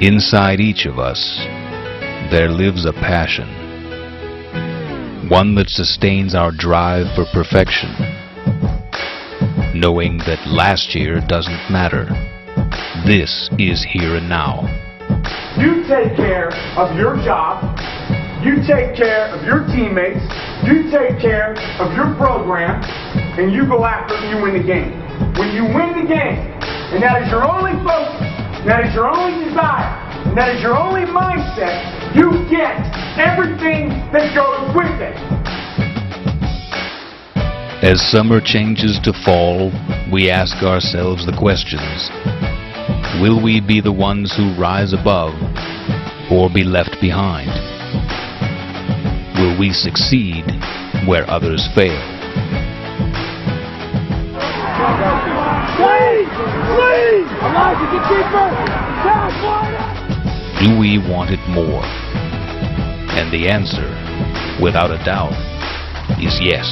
Inside each of us, there lives a passion, one that sustains our drive for perfection, knowing that last year doesn't matter. This is here and now. You take care of your job, you take care of your teammates, you take care of your program, and you go after it and you win the game. When you win the game, and that is your only focus, and that is your only desire, and that is your only mindset, you get everything that goes with it. As summer changes to fall, we ask ourselves the questions. Will we be the ones who rise above, or be left behind? Will we succeed where others fail? Do we want it more? And the answer, without a doubt, is yes.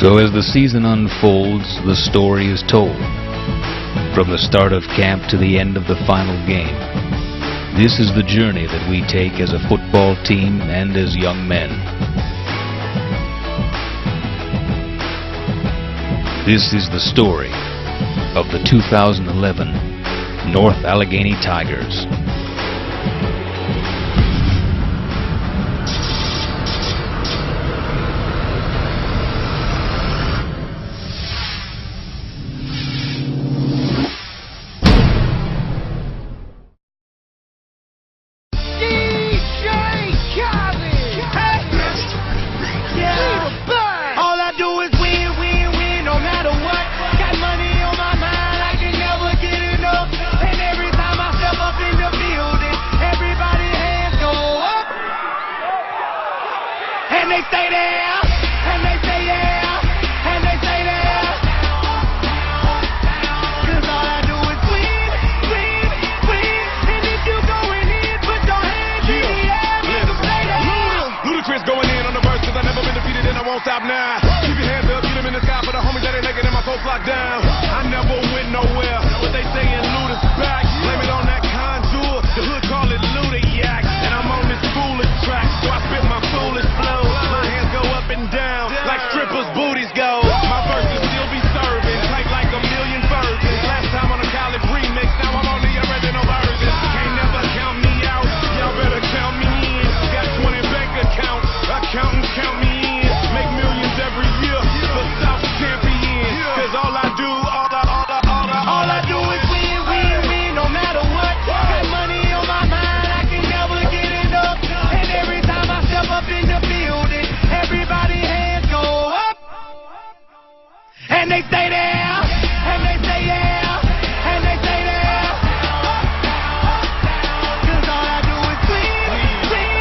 So as the season unfolds, the story is told. From the start of camp to the end of the final game. This is the journey that we take as a football team and as young men. This is the story of the 2011 North Allegheny Tigers. And they stay there, and they say yeah, and they say there. 'Cause all I do is win, win, win. And if you going in, put your hands in the air, make them say that. Ludacris going in on the verse, 'cause I never been defeated and I won't stop now. Keep your hands up, get them in the sky for the homies that ain't naked and my folks locked down. I never went nowhere, but they saying Luda's back. Blame it on that contour, the hood call it Luda-yak. And I'm on this foolish track, so I spit my foolish flow. My hands go up and down, like strippers' booties go. My verses still be serving, tight like a million virgins. Last time on a college remix, now I'm on the original version. Can't never count me out, y'all better count me in. Got 20 bank accounts, accountants count me in. Make millions every year, the South champion. 'Cause all I do is win, win, win, no matter what. Got money on my mind, I can never get enough. And every time I step up in the building, everybody hands go up. And they stay there, and they say yeah, and they say there. 'Cause all I do is win, win,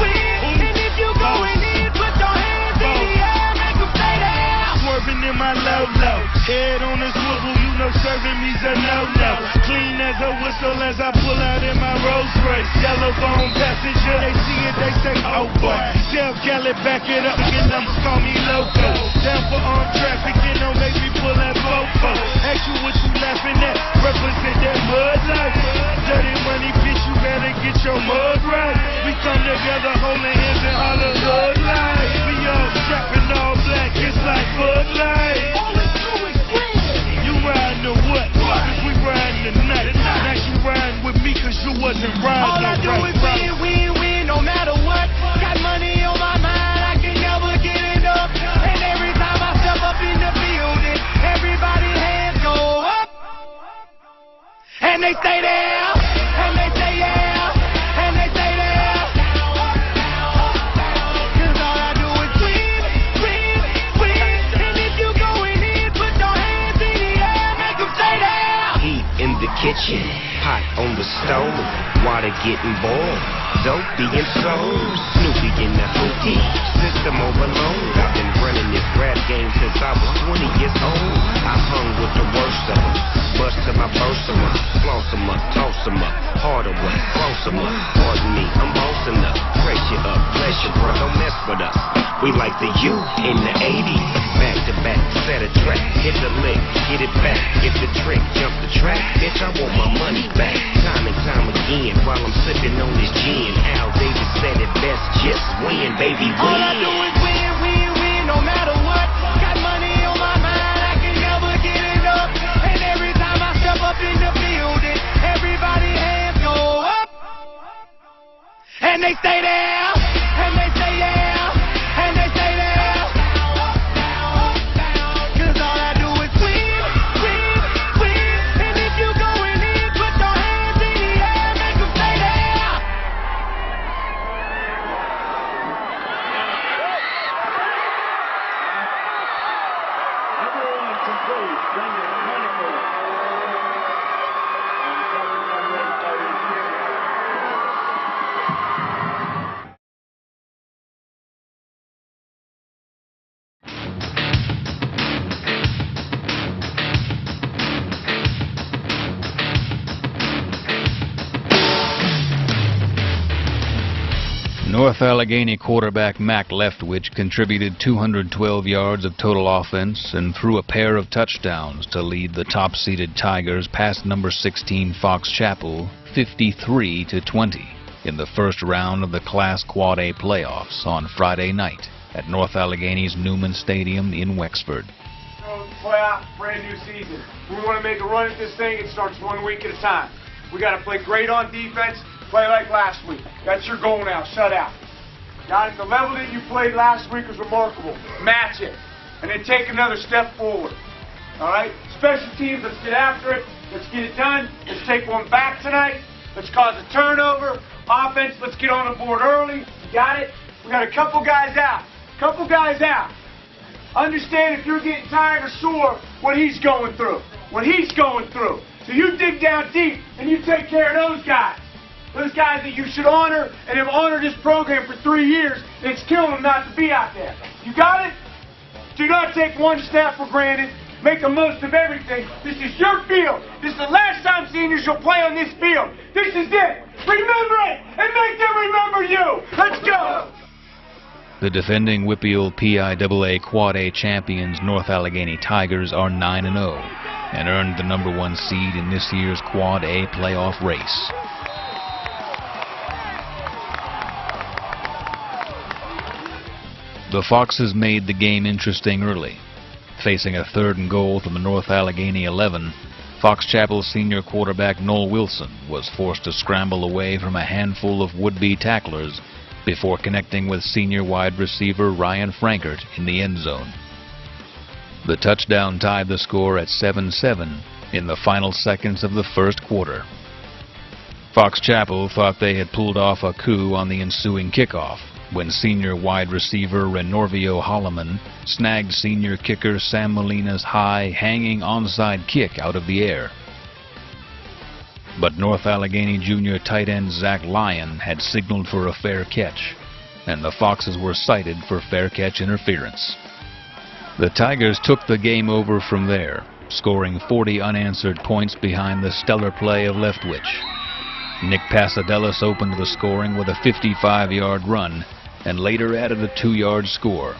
win. And if you going in, put your hands in the air, make them stay there. Swerving in my low-low, head on the swivel, you know serving me's a no-no. Clean as a whistle as I pull out in my Rolls Royce. Yellow bone passenger, they see it, they say, oh boy. Tell Cali, back it up, and numbers call me loco. Down for armed traffic, and don't make me pull that fofo. Ask you what you laughing at, represent that mud life. Dirty money, bitch, you better get your mud right. We come together, holding hands and all the hood life. We all strapping all black, it's like Bud Light. You riding or what? Cause we riding tonight. Now you riding with me cause you wasn't riding. All I do is win, win, win, no matter what. Got money on my mind, I can never get enough. And every time I step up in the building, everybody hands go up. And they stay there, and they say yeah, and they say there. 'Cause all I do is win, win, win. And if you going in, put your hands in the air, make them stay there. Heat in the kitchen, pot on the stove, water getting boiled, dope being sold, Snoopy in the hootie, system overload. I've been running this rap game since I was 20 years old. I hung with the worst of them, bust them, I burst them up, floss them up, toss them up, harder way, close them up. Pardon me, I'm bossing up, pressure up, pressure, bro, don't mess with us. We like the youth in the 80s, back to back, set a track, hit the lick, get it back, get the trick, jump the track, bitch, I want my money back. Time and time again while I'm sipping on this gin. Al Davis said it best, just win, baby, win. All I do is win, win, win, no matter what. Got money on my mind, I can never get enough. And every time I step up in the building, everybody hands go up. And they stay there, and they stay there, and they stay there. Cause all I do is win, win, win. And if you going in, put your hands in the air, make them stay there. Everyone complete. Brendan Monaco. North Allegheny quarterback Mac Leftwich contributed 212 yards of total offense and threw a pair of touchdowns to lead the top-seeded Tigers past number 16 Fox Chapel 53-20 in the first round of the Class Quad A playoffs on Friday night at North Allegheny's Newman Stadium in Wexford. Playoff, brand new season. We want to make a run at this thing. It starts 1 week at a time. We got to play great on defense. Play like last week. That's your goal now. Shut out. Got it? The level that you played last week was remarkable. Match it. And then take another step forward. All right? Special teams, let's get after it. Let's get it done. Let's take one back tonight. Let's cause a turnover. Offense, let's get on the board early. You got it? We got a couple guys out. Couple guys out. Understand if you're getting tired or sore what he's going through. What he's going through. So you dig down deep and you take care of those guys. Those guys that you should honor and have honored this program for 3 years, and it's killing them not to be out there. You got it? Do not take one snap for granted. Make the most of everything. This is your field. This is the last time seniors will play on this field. This is it. Remember it and make them remember you. Let's go. The defending Whippeal PIAA Quad A champions North Allegheny Tigers are 9-0 and earned the number 1 seed in this year's Quad A playoff race. The Foxes made the game interesting early. Facing a 3rd and goal from the North Allegheny 11, Fox Chapel senior quarterback Noel Wilson was forced to scramble away from a handful of would-be tacklers before connecting with senior wide receiver Ryan Frankert in the end zone. The touchdown tied the score at 7-7 in the final seconds of the first quarter. Fox Chapel thought they had pulled off a coup on the ensuing kickoff when senior wide receiver Renorvio Holloman snagged senior kicker Sam Molina's high, hanging onside kick out of the air. But North Allegheny junior tight end Zach Lyon had signaled for a fair catch, and the Foxes were cited for fair catch interference. The Tigers took the game over from there, scoring 40 unanswered points behind the stellar play of Leftwich. Nick Pasadelis opened the scoring with a 55-yard run and later added a 2-yard score.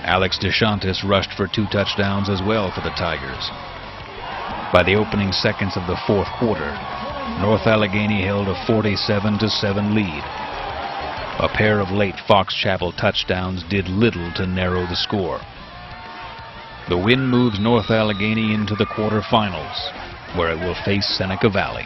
Alex DeShantis rushed for 2 touchdowns as well for the Tigers. By the opening seconds of the fourth quarter, North Allegheny held a 47-7 lead. A pair of late Fox Chapel touchdowns did little to narrow the score. The win moves North Allegheny into the quarterfinals, where it will face Seneca Valley.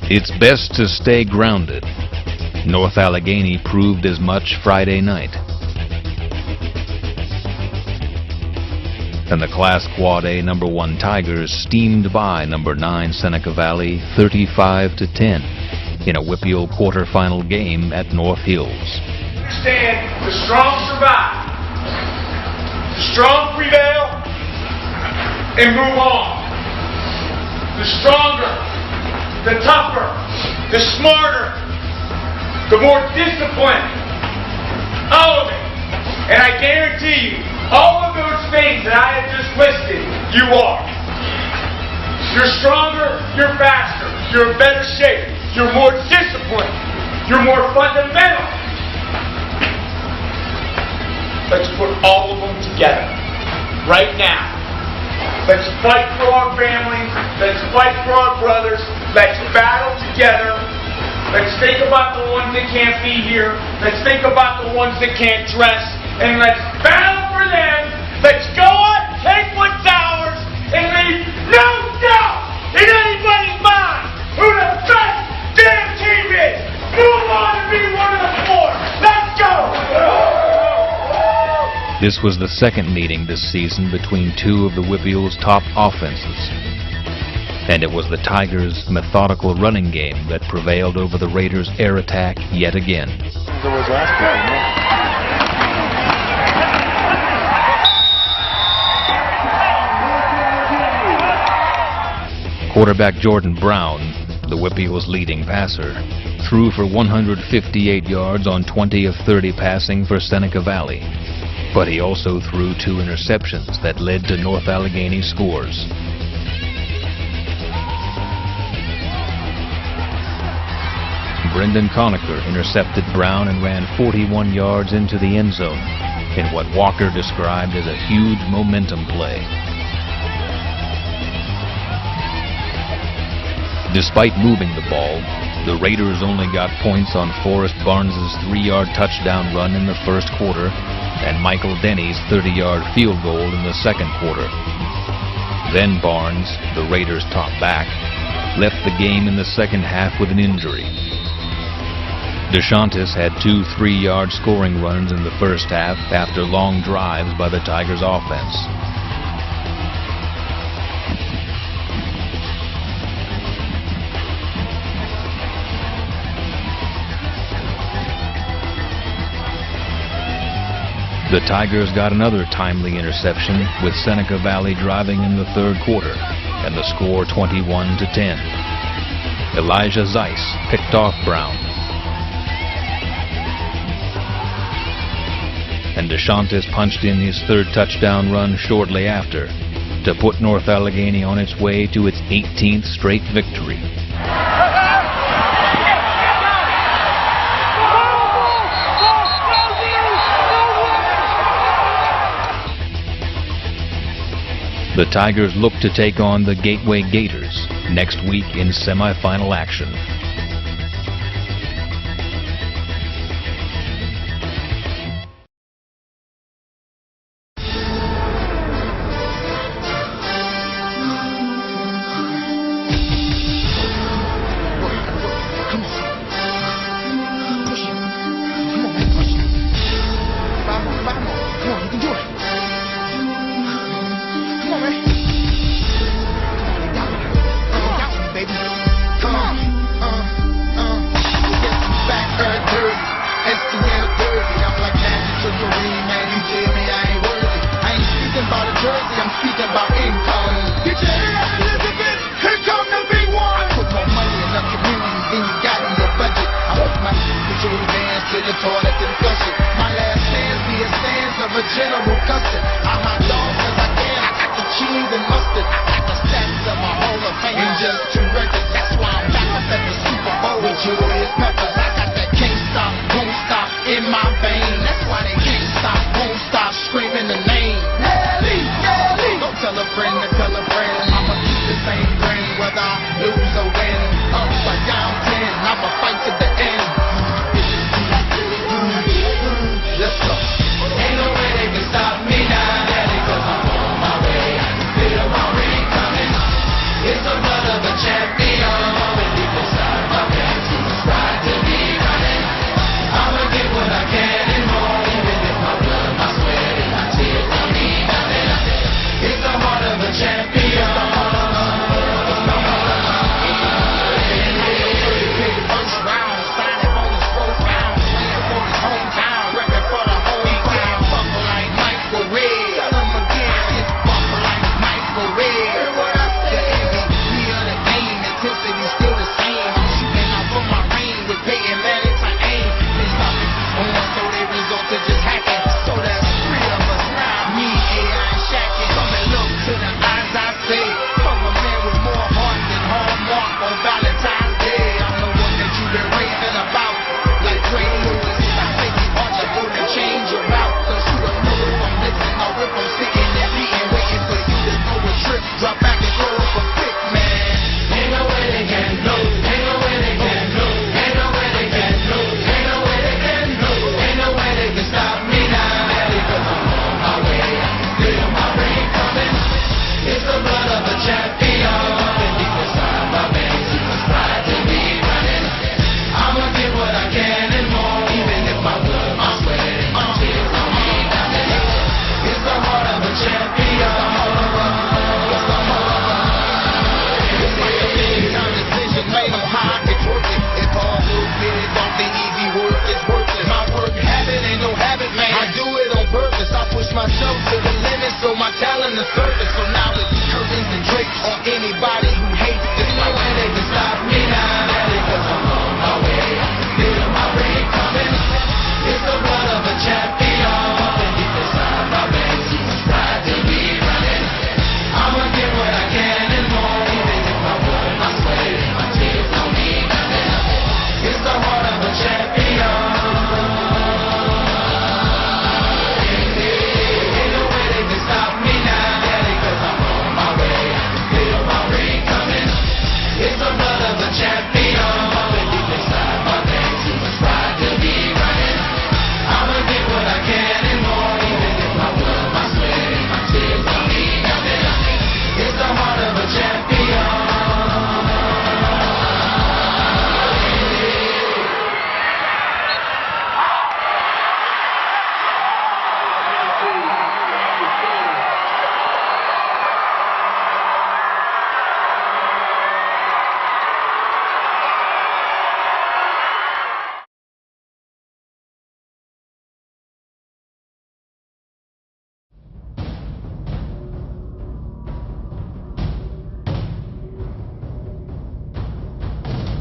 It's best to stay grounded. North Allegheny proved as much Friday night. And the Class Quad A number 1 Tigers steamed by number 9 Seneca Valley 35-10 in a WPIAL quarterfinal game at North Hills. Understand, the strong survive. The strong prevail and move on. The stronger, the tougher, the smarter, the more disciplined. All of it. And I guarantee you, all of those things that I have just listed, you are. You're stronger, you're faster, you're in better shape, you're more disciplined, you're more fundamental. Let's put all of them together, right now. Let's fight for our families, let's fight for our brothers, let's battle together. Let's think about the ones that can't be here, let's think about the ones that can't dress, and let's battle for them. Let's go out, take what's ours, and leave no doubt in anybody's mind who the best damn team is. Move on and be one of the 4. Let's go! This was the second meeting this season between two of the WPIAL's top offenses. And it was the Tigers' methodical running game that prevailed over the Raiders' air attack yet again. Quarterback Jordan Brown, the WPIAL's leading passer, threw for 158 yards on 20 of 30 passing for Seneca Valley. But he also threw 2 interceptions that led to North Allegheny scores. Brendan Conacher intercepted Brown and ran 41 yards into the end zone in what Walker described as a huge momentum play. Despite moving the ball, the Raiders only got points on Forrest Barnes' 3-yard touchdown run in the first quarter and Michael Denny's 30-yard field goal in the second quarter. Then Barnes, the Raiders' top back, left the game in the second half with an injury. DeShantis had 2 3-yard scoring runs in the first half after long drives by the Tigers' offense. The Tigers got another timely interception with Seneca Valley driving in the third quarter and the score 21-10. Elijah Zeiss picked off Brown. And DeShantis punched in his third touchdown run shortly after to put North Allegheny on its way to its 18th straight victory. The Tigers look to take on the Gateway Gators next week in semifinal action. Champion, deep inside.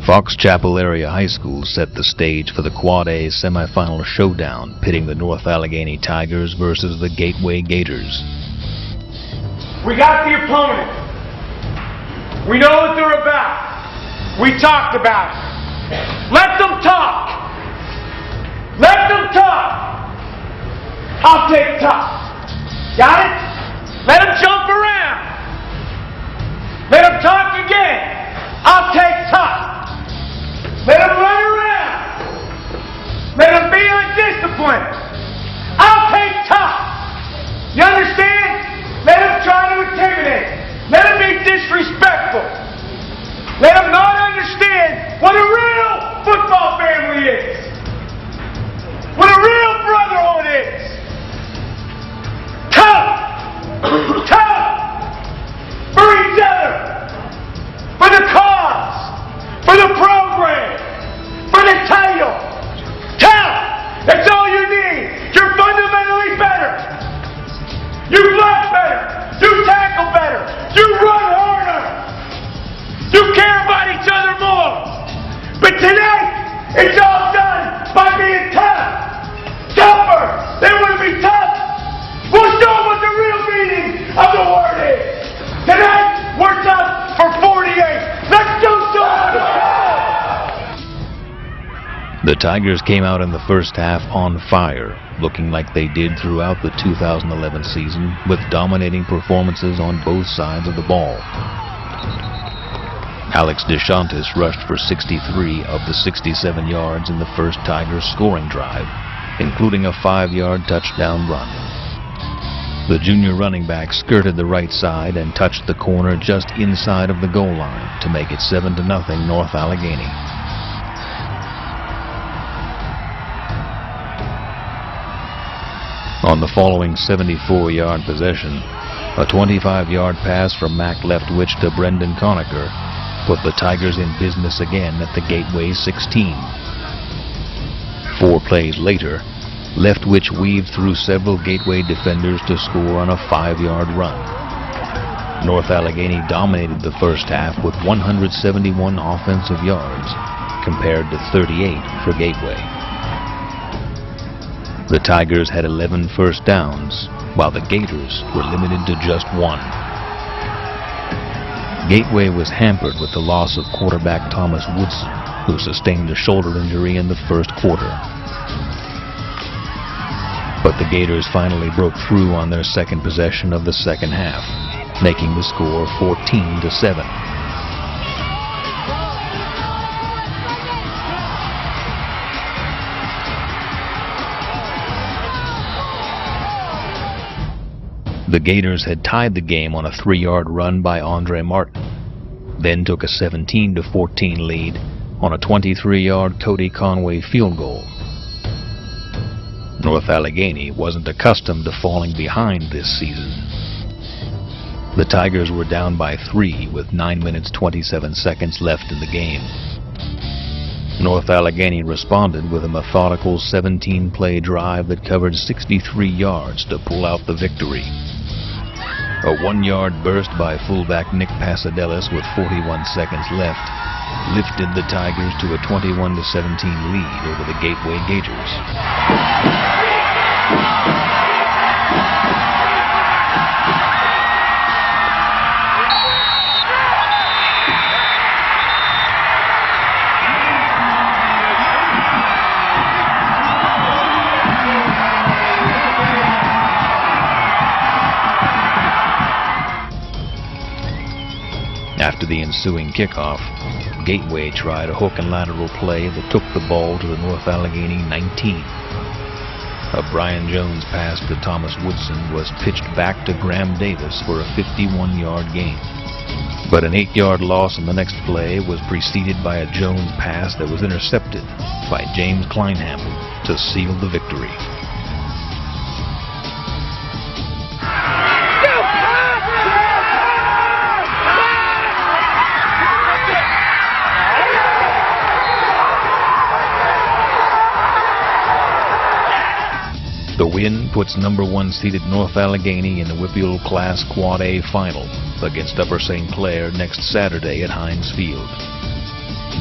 Fox Chapel Area High School set the stage for the Quad A semifinal showdown, pitting the North Allegheny Tigers versus the Gateway Gators. We got the opponent. We know what they're about. We talked about it. Let them talk. Let them talk. I'll take tough. Got it? Let them jump around. Let them talk again. I'll take tough. Let them run around. Let them be undisciplined. I'll take tough. You understand? Let them try to intimidate. Let them be disrespectful. Let them not understand what a real football family is. What a real brotherhood is. Tough. Tough. For each other. For the cause. For the program. For the title. Tough. That's all you need. You're fundamentally better. You block better. You tackle better. You run harder. You care about each other more. But tonight, it's all done by being tough. Tougher. They want to be tough. We'll show them what the real meaning of the word is. Tonight, we're tough for 48. Let's do something. The Tigers came out in the first half on fire, looking like they did throughout the 2011 season, with dominating performances on both sides of the ball. Alex DeShantis rushed for 63 of the 67 yards in the first Tigers scoring drive, including a 5-yard touchdown run. The junior running back skirted the right side and touched the corner just inside of the goal line to make it 7-0 North Allegheny. On the following 74-yard possession, a 25-yard pass from Mac Leftwich to Brendan Conacher put the Tigers in business again at the Gateway 16. 4 plays later, Leftwich weaved through several Gateway defenders to score on a 5-yard run. North Allegheny dominated the first half with 171 offensive yards, compared to 38 for Gateway. The Tigers had 11 first downs, while the Gators were limited to just 1. Gateway was hampered with the loss of quarterback Thomas Woodson, who sustained a shoulder injury in the first quarter. But the Gators finally broke through on their second possession of the second half, making the score 14-7. The Gators had tied the game on a 3-yard run by Andre Martin, then took a 17-14 lead on a 23-yard Cody Conway field goal. North Allegheny wasn't accustomed to falling behind this season. The Tigers were down by 3 with 9 minutes 27 seconds left in the game. North Allegheny responded with a methodical 17-play drive that covered 63 yards to pull out the victory. A 1-yard burst by fullback Nick Pasadelis with 41 seconds left lifted the Tigers to a 21-17 lead over the Gateway Gators. After the ensuing kickoff, Gateway tried a hook and lateral play that took the ball to the North Allegheny 19. A Brian Jones pass to Thomas Woodson was pitched back to Graham Davis for a 51-yard gain. But an 8-yard loss on the next play was preceded by a Jones pass that was intercepted by James Kleinhamel to seal the victory. The win puts number 1 seeded North Allegheny in the WPIAL Class Quad A Final against Upper St. Clair next Saturday at Heinz Field.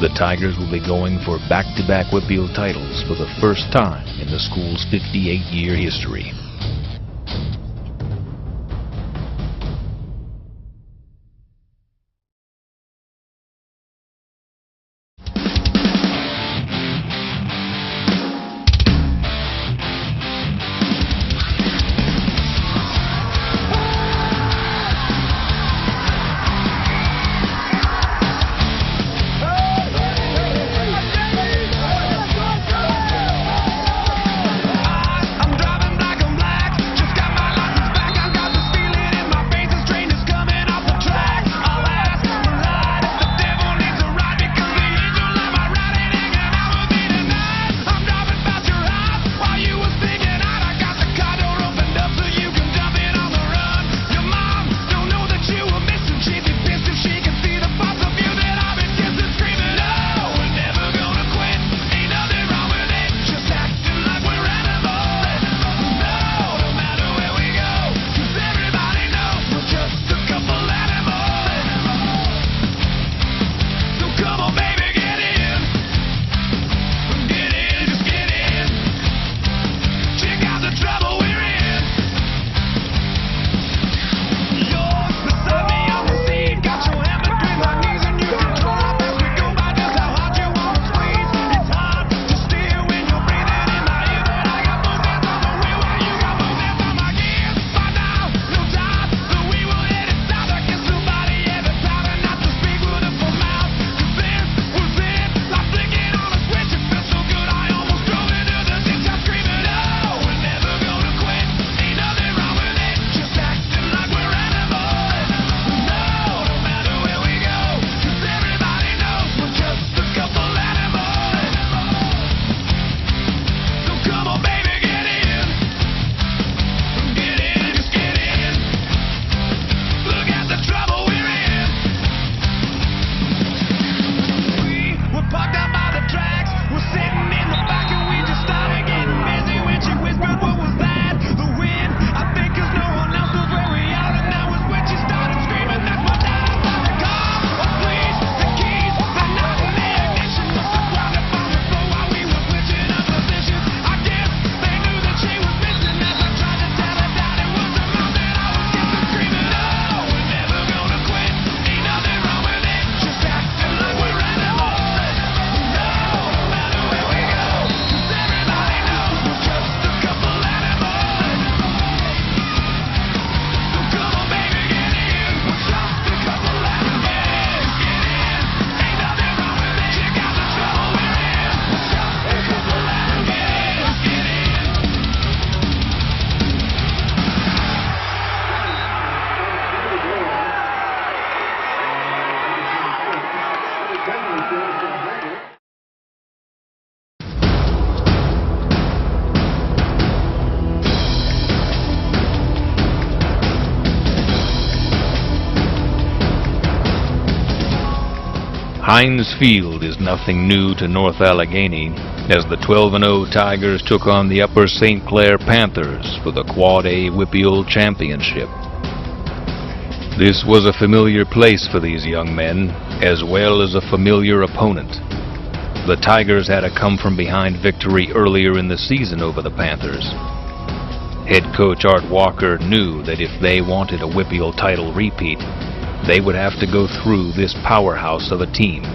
The Tigers will be going for back-to-back Whitfield titles for the first time in the school's 58-year history. Heinz Field is nothing new to North Allegheny, as the 12-0 Tigers took on the Upper St. Clair Panthers for the Quad A Whitfield Championship. This was a familiar place for these young men, as well as a familiar opponent. The Tigers had a come-from-behind victory earlier in the season over the Panthers. Head coach Art Walker knew that if they wanted a Whitfield title repeat, they would have to go through this powerhouse of a team.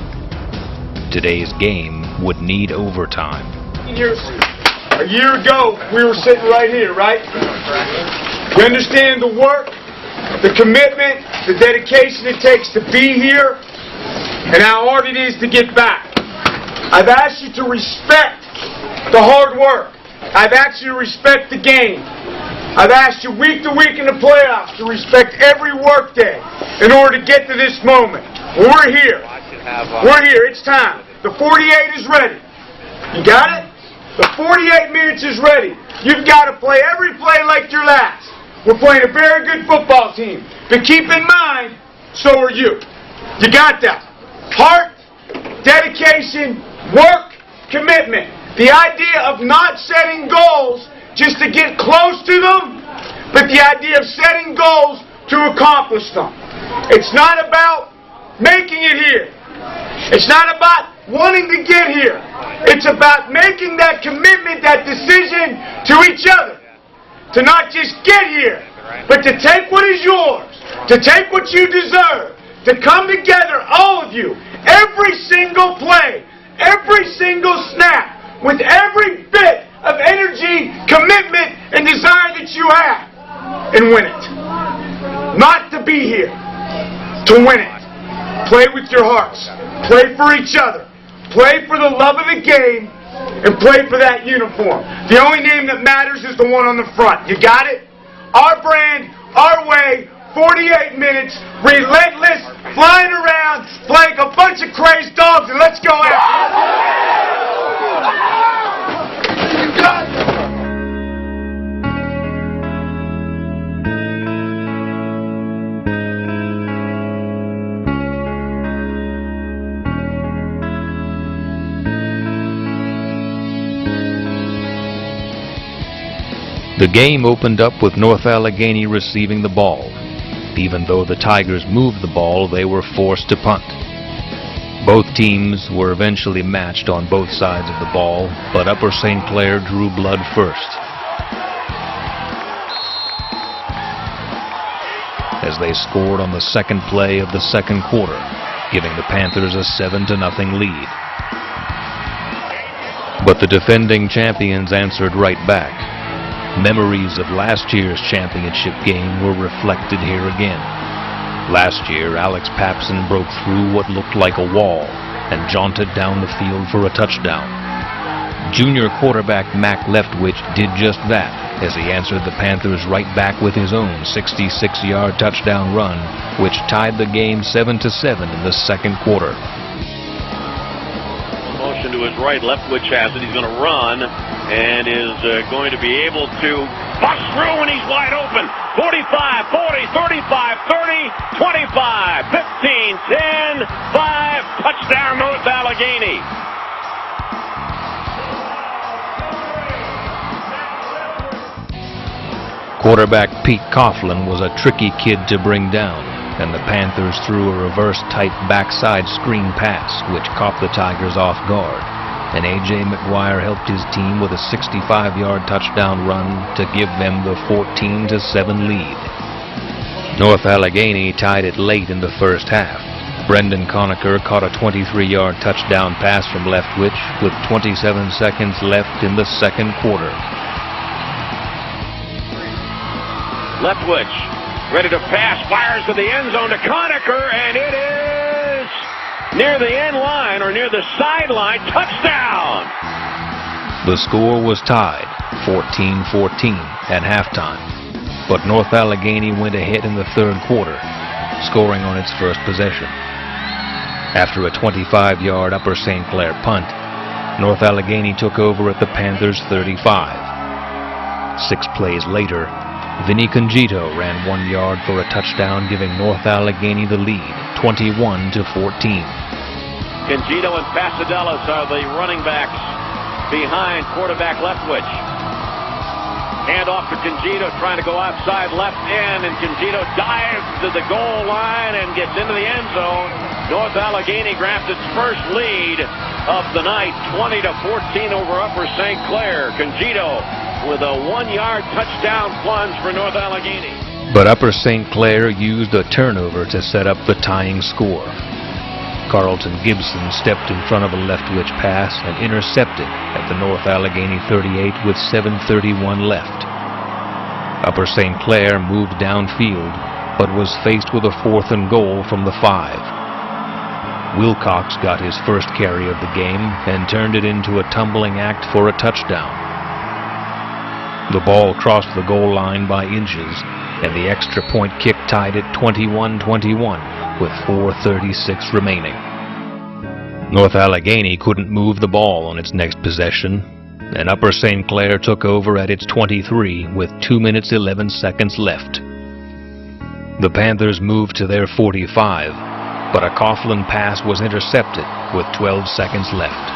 Today's game would need overtime. A year ago, we were sitting right here, right? You understand the work, the commitment, the dedication it takes to be here, and how hard it is to get back. I've asked you to respect the hard work. I've asked you to respect the game. I've asked you week to week in the playoffs to respect every work day in order to get to this moment. We're here. We're here. It's time. The 48 is ready. You got it? The 48 minutes is ready. You've got to play every play like your last. We're playing a very good football team. But keep in mind, so are you. You got that. Heart, dedication, work, commitment. The idea of not setting goals just to get close to them, but the idea of setting goals to accomplish them. It's not about making it here. It's not about wanting to get here. It's about making that commitment, that decision to each other. To not just get here, but to take what is yours, to take what you deserve, to come together, all of you, every single play, every single snap, with every bit of energy, commitment, and desire that you have, and win it. Not to be here, to win it. Play with your hearts. Play for each other. Play for the love of the game, and play for that uniform. The only name that matters is the one on the front. You got it? Our brand, our way, 48 minutes, relentless, flying around, like a bunch of crazed dogs, and let's go after it. The game opened up with North Allegheny receiving the ball. Even though the Tigers moved the ball, they were forced to punt. Both teams were eventually matched on both sides of the ball, but Upper St. Clair drew blood first. As they scored on the second play of the second quarter, giving the Panthers a 7-0 lead. But the defending champions answered right back. Memories of last year's championship game were reflected here again. Last year, Alex Papson broke through what looked like a wall and jaunted down the field for a touchdown. Junior quarterback Mac Leftwich did just that as he answered the Panthers right back with his own 66-yard touchdown run, which tied the game 7-7 in the second quarter. Motion to his right, Leftwich has it. He's going to run and is going to be able to bust through, and he's wide open. 45, 40, 35, 30, 25, 15, 10, 5, touchdown North Allegheny. Quarterback Pete Coughlin was a tricky kid to bring down, and the Panthers threw a reverse-type backside screen pass, which caught the Tigers off guard. And A.J. McGuire helped his team with a 65-yard touchdown run to give them the 14-7 lead. North Allegheny tied it late in the first half. Brendan Conacher caught a 23-yard touchdown pass from Leftwich with 27 seconds left in the second quarter. Leftwich ready to pass, fires to the end zone to Conacher, and it is near the end line or near the sideline. Touchdown! The score was tied, 14-14 at halftime. But North Allegheny went ahead in the third quarter, scoring on its first possession. After a 25-yard Upper St. Clair punt, North Allegheny took over at the Panthers' 35. 6 plays later, Vinny Congito ran 1 yard for a touchdown, giving North Allegheny the lead, 21-14. Congito and Pasadelis are the running backs behind quarterback Leftwich. Hand off to Congito, trying to go outside left end, and Congito dives to the goal line and gets into the end zone. North Allegheny grabs its first lead of the night, 20-14 over Upper St. Clair. Congito with a 1-yard touchdown plunge for North Allegheny. But Upper St. Clair used a turnover to set up the tying score. Carlton Gibson stepped in front of a Leftwich pass and intercepted at the North Allegheny 38 with 7:31 left. Upper St. Clair moved downfield, but was faced with a 4th and goal from the 5. Wilcox got his first carry of the game and turned it into a tumbling act for a touchdown. The ball crossed the goal line by inches, and the extra point kick tied it 21-21 with 4:36 remaining. North Allegheny couldn't move the ball on its next possession, and Upper St. Clair took over at its 23 with 2 minutes 11 seconds left. The Panthers moved to their 45, but a Coughlin pass was intercepted with 12 seconds left.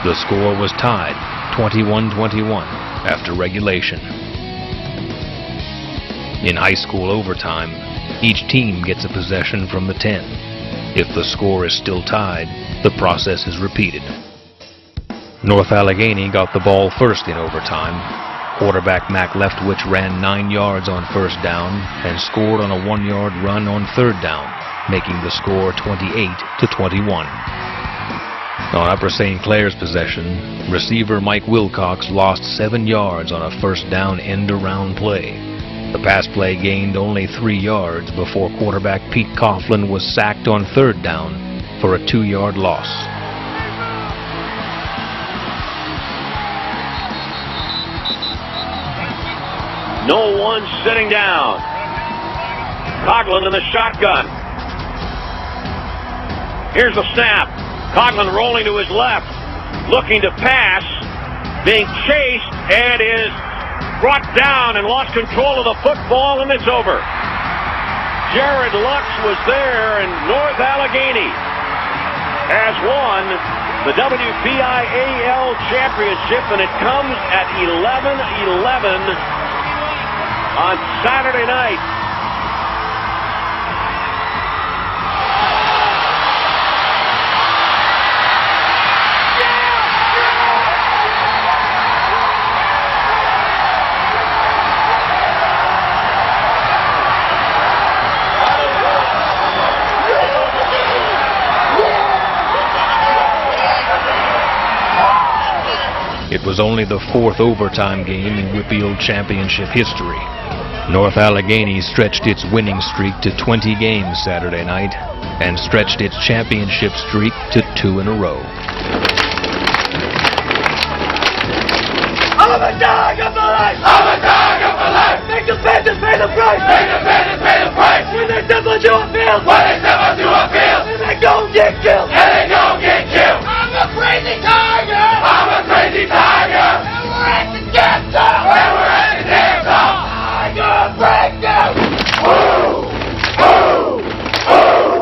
The score was tied 21-21 after regulation. In high school overtime, each team gets a possession from the 10. If the score is still tied, the process is repeated. North Allegheny got the ball first in overtime. Quarterback Mac Leftwich ran 9 yards on first down and scored on a 1-yard run on third down, making the score 28-21. On Upper St. Clair's possession, receiver Mike Wilcox lost 7 yards on a first down end-around play. The pass play gained only 3 yards before quarterback Pete Coughlin was sacked on third down for a 2-yard loss. No one sitting down. Coughlin in the shotgun. Here's the snap. Coughlin rolling to his left, looking to pass, being chased, and is brought down and lost control of the football, and it's over. Jared Lux was there, and North Allegheny has won the WPIAL championship, and it comes at 11-11 on Saturday night. It was only the 4th overtime game in Whitfield Championship history. North Allegheny stretched its winning streak to 20 games Saturday night and stretched its championship streak to 2 in a row. I'm a tiger for life! I'm a tiger for life! Make the Panthers pay the price! Make the Panthers pay the price! When they step onto a field! When they step onto a field! And they gon' get killed! And they gon' get killed! I'm a crazy tiger! I'm a crazy tiger! And we're at the dance hall! And we're at the dance hall! Tiger breakdown! Ooh! Ooh! Ooh!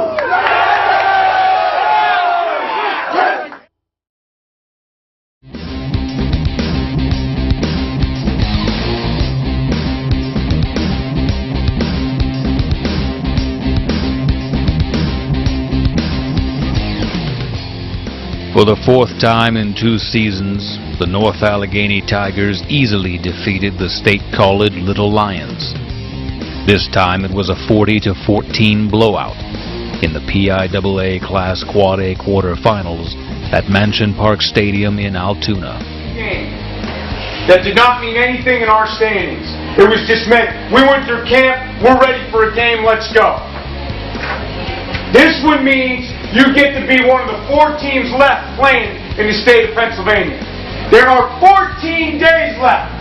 For the 4th time in 2 seasons, the North Allegheny Tigers easily defeated the State College Little Lions. This time it was a 40-14 blowout in the PIAA Class Quad A quarterfinals at Mansion Park Stadium in Altoona. That did not mean anything in our standings. It was just meant, we went through camp, we're ready for a game, let's go. This one means you get to be one of the 4 teams left playing in the state of Pennsylvania. There are 14 days left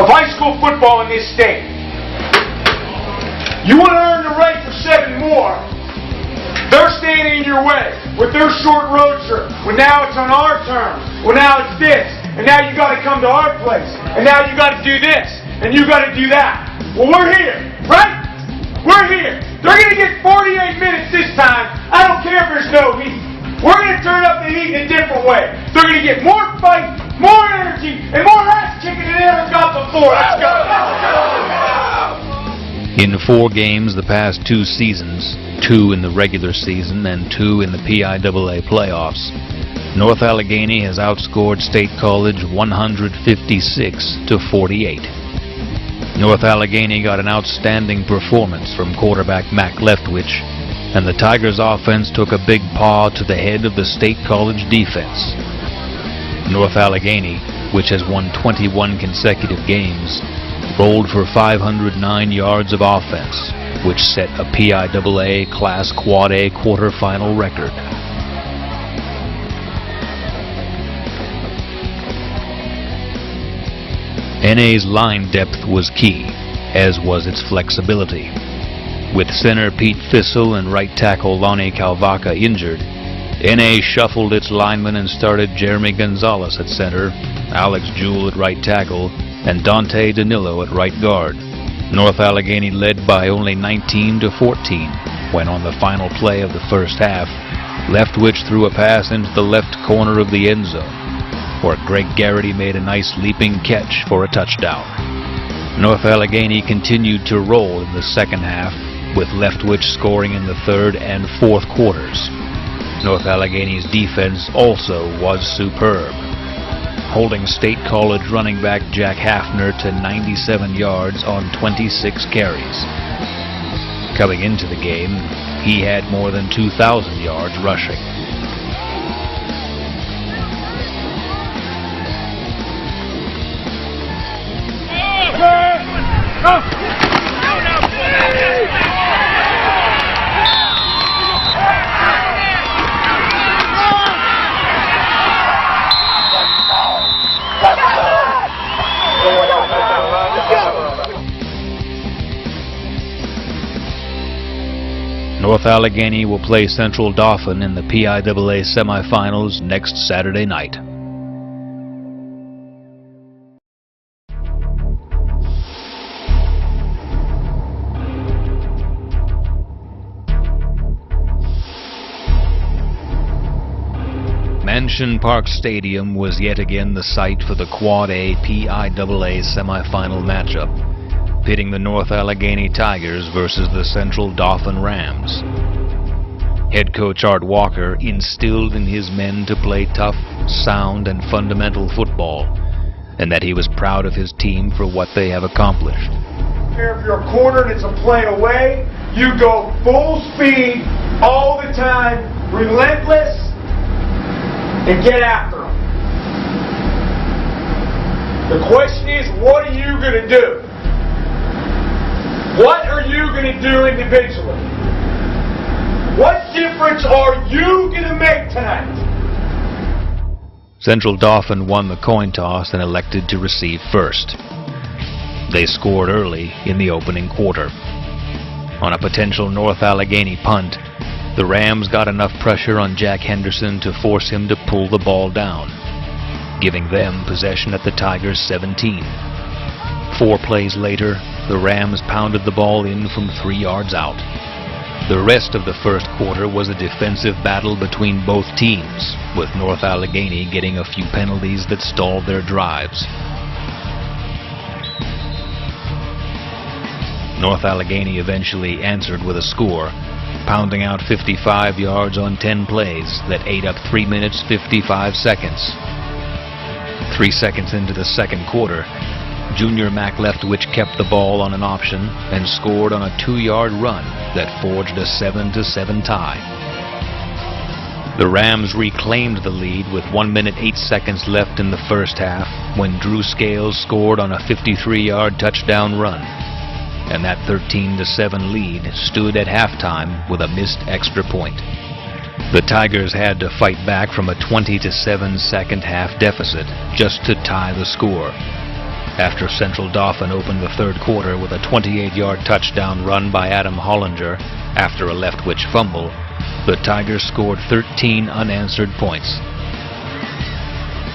of high school football in this state. You want to earn the right for 7 more. They're standing in your way with their short road trip. Well, now it's on our terms. Well, now it's this. And now you got to come to our place. And now you got to do this. And you got to do that. Well, we're here, right? We're here. They're going to get 48 minutes this time. I don't care if there's no heat. We're going to turn up the heat in a different way. They're going to get more fight, more energy, and more ass kicking than they ever got before. Let's go. In 4 games the past 2 seasons, 2 in the regular season and 2 in the PIAA playoffs, North Allegheny has outscored State College 156-48. North Allegheny got an outstanding performance from quarterback Mac Leftwich, and the Tigers' offense took a big paw to the head of the State College defense. North Allegheny, which has won 21 consecutive games, rolled for 509 yards of offense, which set a PIAA Class Quad A quarterfinal record. NA's line depth was key, as was its flexibility. With center Pete Fissel and right tackle Lonnie Calvaca injured, NA shuffled its linemen and started Jeremy Gonzalez at center, Alex Jewell at right tackle, and Dante Danilo at right guard. North Allegheny led by only 19-14 when on the final play of the first half, Leftwich threw a pass into the left corner of the end zone, where Greg Garrity made a nice leaping catch for a touchdown. North Allegheny continued to roll in the second half, with Leftwich scoring in the third and fourth quarters. North Allegheny's defense also was superb, holding State College running back Jack Hafner to 97 yards on 26 carries. Coming into the game, he had more than 2,000 yards rushing. North Allegheny will play Central Dauphin in the PIAA semifinals next Saturday night. Mansion Park Stadium was yet again the site for the Quad A PIAA semifinal matchup, pitting the North Allegheny Tigers versus the Central Dauphin Rams. Head coach Art Walker instilled in his men to play tough, sound, and fundamental football, and that he was proud of his team for what they have accomplished. If you're a corner and it's a play away, you go full speed all the time, relentless, and get after them. The question is, what are you going to do? What are you going to do individually? What difference are you going to make tonight? Central Dauphin won the coin toss and elected to receive first. They scored early in the opening quarter. On a potential North Allegheny punt, the Rams got enough pressure on Jack Henderson to force him to pull the ball down, giving them possession at the Tigers' 17. 4 plays later, the Rams pounded the ball in from 3 yards out. The rest of the first quarter was a defensive battle between both teams, with North Allegheny getting a few penalties that stalled their drives. North Allegheny eventually answered with a score, pounding out 55 yards on 10 plays that ate up 3 minutes 55 seconds. 3 seconds into the second quarter, Junior Mac Leftwich kept the ball on an option and scored on a 2-yard run that forged a 7-7 tie. The Rams reclaimed the lead with 1 minute 8 seconds left in the first half when Drew Scales scored on a 53-yard touchdown run, and that 13-7 lead stood at halftime with a missed extra point. The Tigers had to fight back from a 20-7 second half deficit just to tie the score. After Central Dauphin opened the third quarter with a 28-yard touchdown run by Adam Hollinger after a Leftwich fumble, the Tigers scored 13 unanswered points.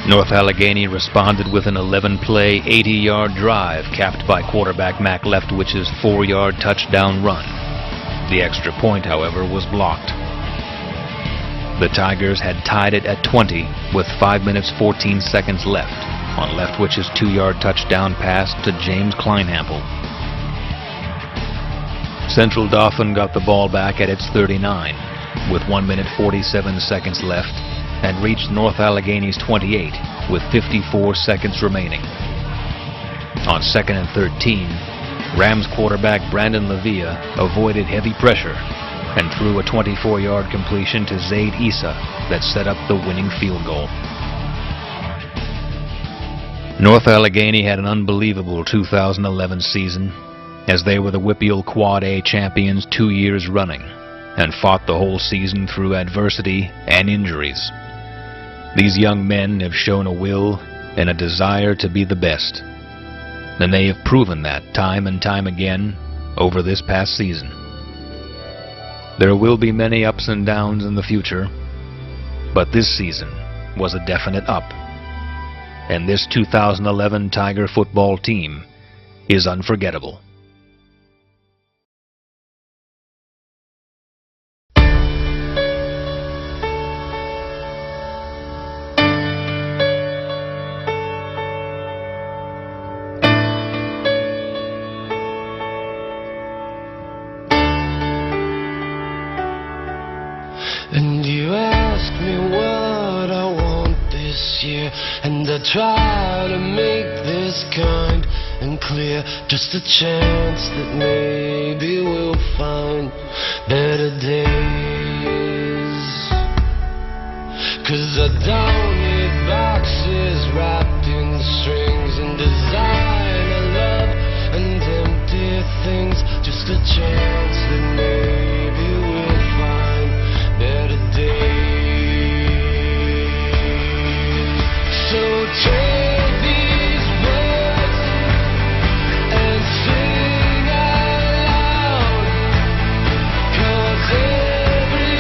North Allegheny responded with an 11-play, 80-yard drive capped by quarterback Mac Leftwich's 4-yard touchdown run. The extra point, however, was blocked. The Tigers had tied it at 20 with 5 minutes 14 seconds left on Leftwich's 2-yard touchdown pass to James Kleinhampel. Central Dauphin got the ball back at its 39 with 1 minute 47 seconds left and reached North Allegheny's 28 with 54 seconds remaining. On 2nd and 13, Rams quarterback Brandon Lavia avoided heavy pressure and threw a 24-yard completion to Zaid Issa that set up the winning field goal. North Allegheny had an unbelievable 2011 season, as they were the WPIAL Quad A champions 2 years running and fought the whole season through adversity and injuries. These young men have shown a will and a desire to be the best, and they have proven that time and time again over this past season. There will be many ups and downs in the future, but this season was a definite up. And this 2011 Tiger football team is unforgettable. And you ask me what I want this year, and I try to make this kind and clear. Just a chance that maybe we'll find better days. 'Cause I don't need boxes wrapped in strings and designer love and empty things. Just a chance that maybe we'll find better days. So take these words and sing out loud, 'cause everyone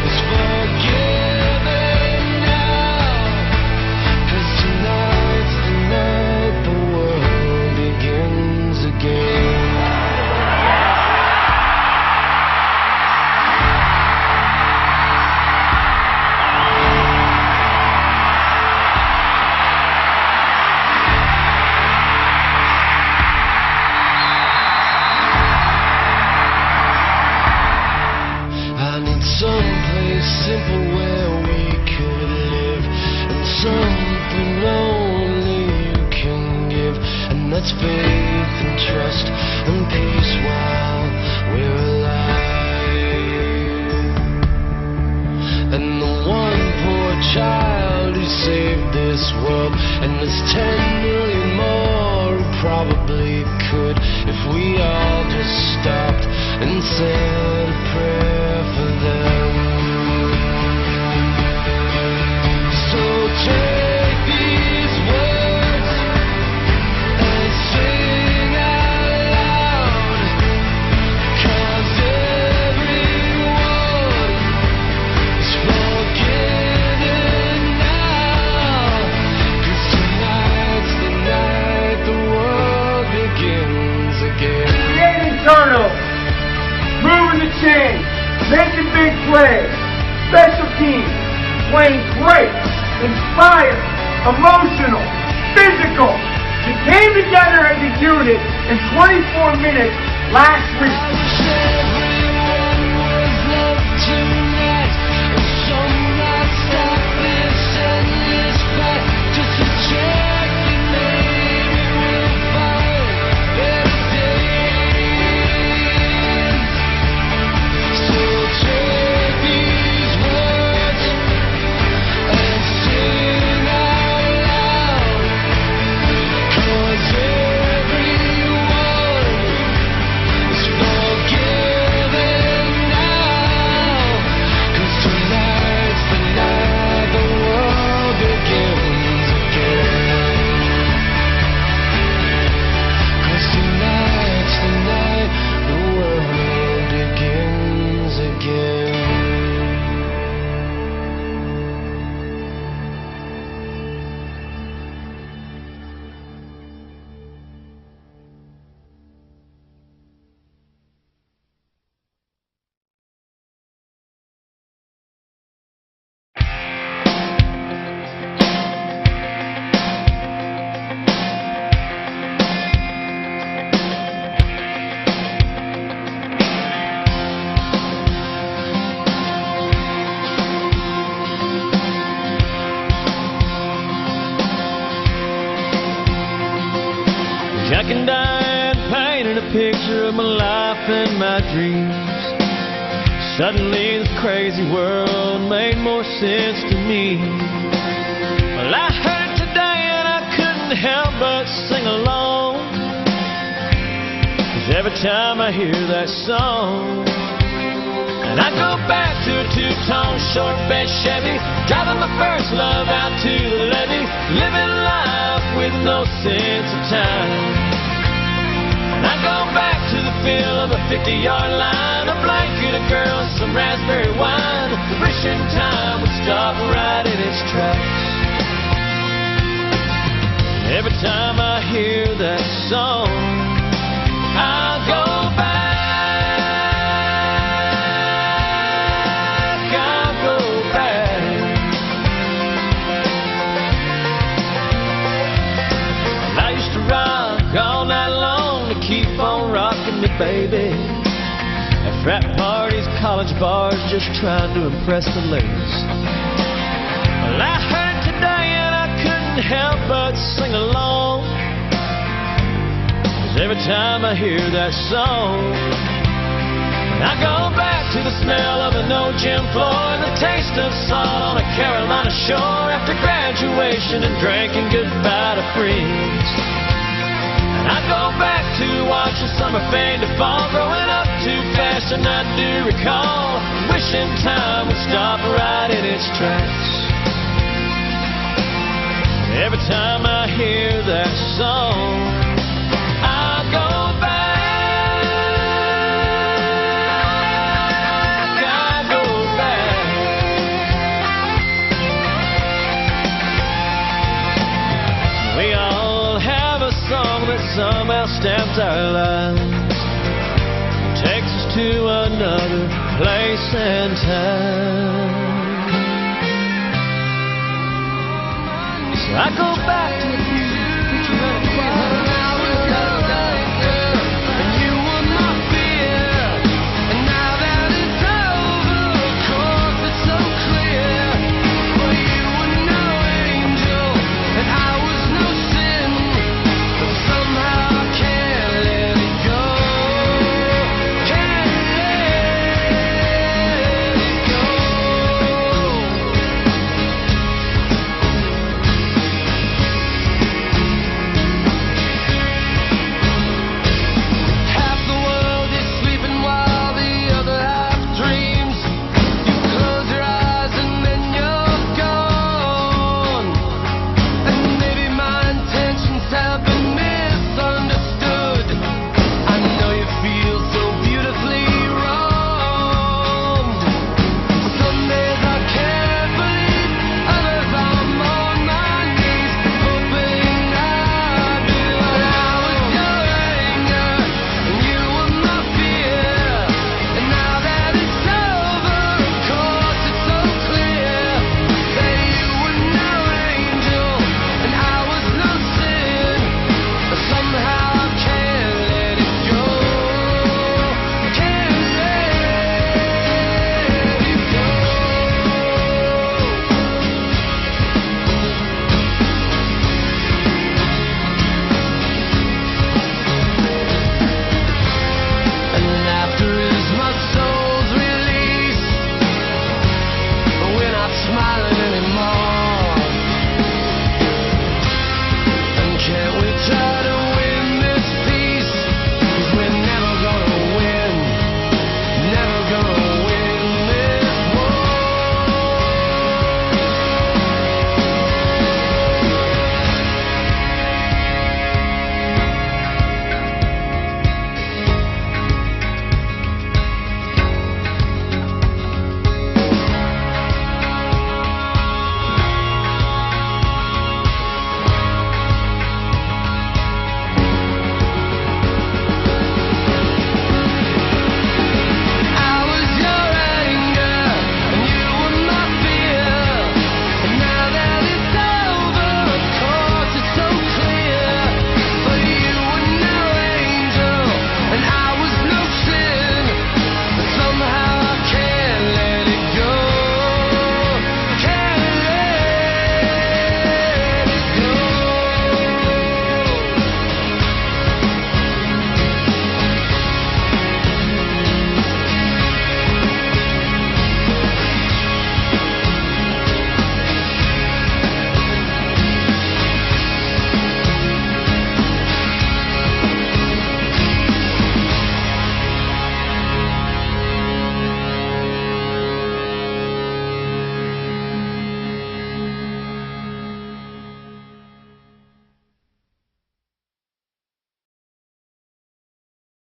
is forgiven now. 'Cause tonight's the night the world begins again. I need someplace simple where we could live, and something only you can give, and that's faith and trust and peace while we're alive. And the one poor child who saved this world, and there's 10 million more who probably could, if we all just stopped and said a prayer for them. So take these words and sing out loud, 'cause everyone is forgiven now. 'Cause tonight's the night the world begins again. Creating turnovers, moving the chain, making big plays, special teams, playing great, inspired, emotional, physical. You came together as a unit in 24 minutes last week. Everyone was loved tonight, and some not stop this endless fight, just to check that maybe we'll find better days. So take these words and sing out loud, 'cause everyone is forgiven now. 'Cause tonight's the night the world begins again. 'Cause tonight's the night the world begins again. Jack and Diane painted a picture of my life and my dreams. Suddenly this crazy world made more sense to me. Well, I heard it today and I couldn't help but sing along, 'cause every time I hear that song, and I go back to a two-tone short bed Chevy, driving my first love out to the levee, living life with no sense of time. And I go back to the feel of a 50-yard line, a blanket, a girl, some raspberry wine. Wishing time would stop right in its tracks. Every time I hear that song, I go back. Keep on rocking me, baby. At frat parties, college bars just trying to impress the ladies. Well, I heard it today and I couldn't help but sing along. 'Cause every time I hear that song, I go back to the smell of an old gym floor and the taste of salt on a Carolina shore after graduation and drinking goodbye to friends. And I go back to watching summer fade to fall, growing up too fast, and I do recall wishing time would stop right in its tracks. Every time I hear that song, I go back. Somehow stamps our lives, takes us to another place and time. So I go back to the picture